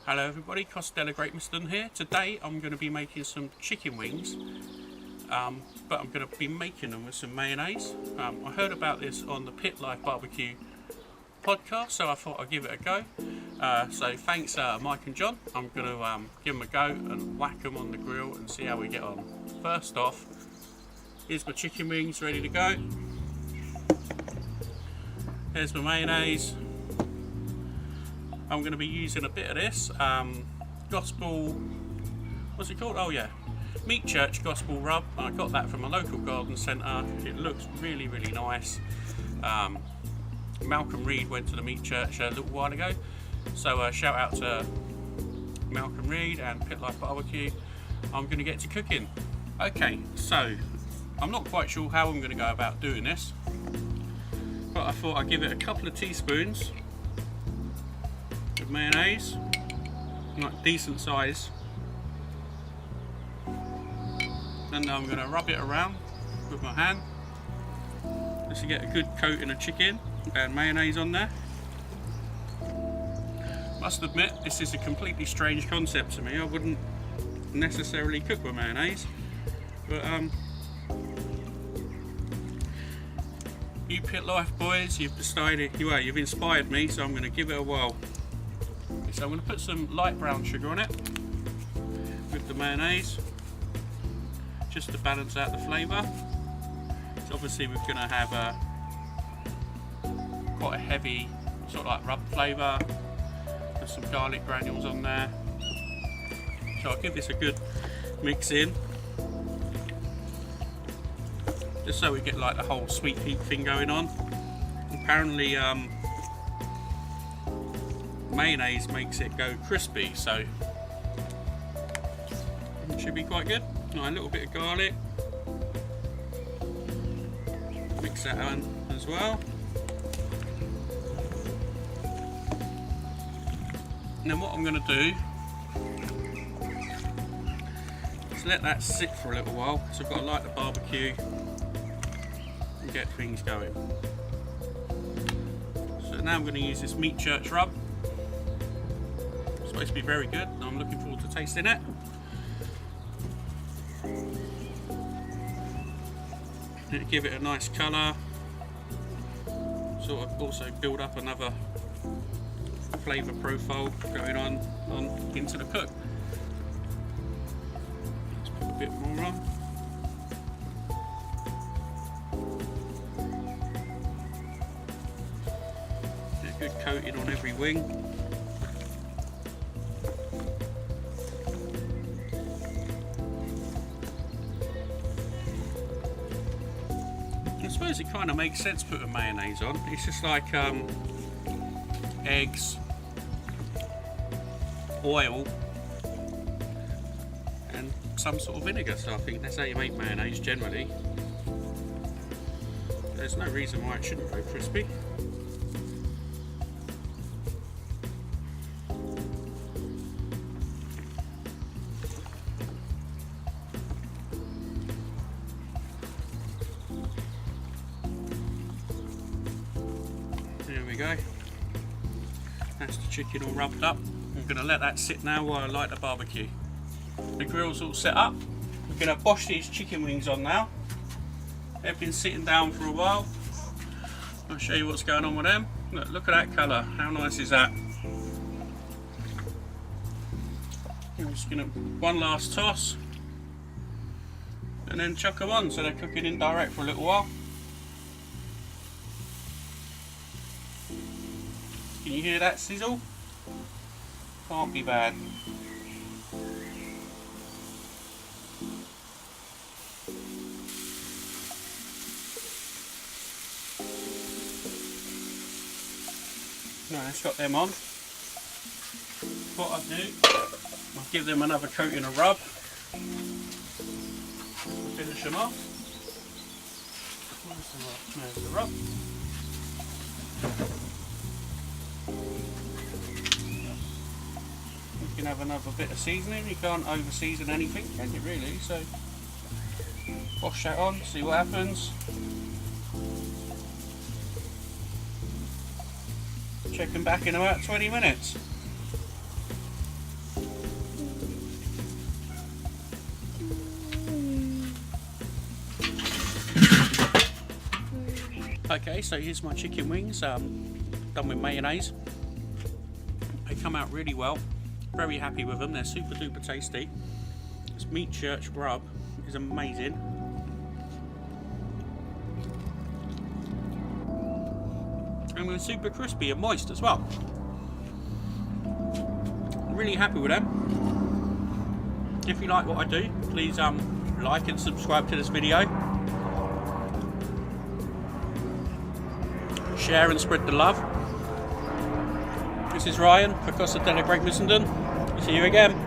Hello everybody, Costello Great Miston here. Today I'm going to be making some chicken wings, but I'm going to be making them with some mayonnaise. I heard about this on the Pit Life BBQ podcast, so I thought I'd give it a go. So thanks Mike and John. I'm going to give them a go and whack them on the grill and see how we get on. First off, here's my chicken wings ready to go. Here's my mayonnaise. I'm going to be using a bit of this Gospel, what's it called? Oh yeah, Meat Church Gospel Rub. I got that from a local garden centre. It looks really nice. Malcolm Reed went to the Meat Church a little while ago, so shout out to Malcolm Reed and Pit Life BBQ. I'm going to get to cooking. Okay, so I'm not quite sure how I'm going to go about doing this, but I thought I'd give it a couple of teaspoons of mayonnaise, like decent size, and I'm going to rub it around with my hand just to get a good coating of chicken and mayonnaise on there. Must admit, this is a completely strange concept to me. I wouldn't necessarily cook with mayonnaise, but you Pit Life boys, you've decided, you've inspired me, so I'm going to give it a whirl. So I'm going to put some light brown sugar on it with the mayonnaise, just to balance out the flavour. So obviously we're going to have quite a heavy sort of like rub flavour. There's some garlic granules on there. So I'll give this a good mix in, just so we get like the whole sweet heat thing going on. Apparently mayonnaise makes it go crispy, so it should be quite good. A little bit of garlic, mix that on as well. And then what I'm going to do is let that sit for a little while, because I've got to light the barbecue and get things going. So now I'm going to use this Meat Church rub. It's supposed to be very good. I'm looking forward to tasting it. It'll give it a nice colour, sort of also build up another flavour profile going on into the cook. Let's put a bit more on. Get a good coating on every wing. I suppose it kind of makes sense putting mayonnaise on. It's just like eggs, oil, and some sort of vinegar. So I think that's how you make mayonnaise generally. There's no reason why it shouldn't go crispy. There we go. That's the chicken all rubbed up. I'm going to let that sit now while I light the barbecue. The grill's all set up. We're going to bosh these chicken wings on now. They've been sitting down for a while. I'll show you what's going on with them. Look at that colour. How nice is that? I'm just going to one last toss and then chuck them on so they're cooking indirect for a little while. Can you hear that sizzle? Can't be bad. No, let's got them on. What I'll do, I'll give them another coating of rub to finish them off. There's the rub. You can have another bit of seasoning. You can't over season anything, can you really? So wash that on, see what happens. Check them back in about 20 minutes. Okay, so here's my chicken wings, done with mayonnaise. They come out really well. Very happy with them. They're super duper tasty. This meat church rub is amazing. And they're super crispy and moist as well. I'm really happy with them. If you like what I do, please like and subscribe to this video. Share and spread the love. This is Ryan for Costa della Great Missenden. See you again.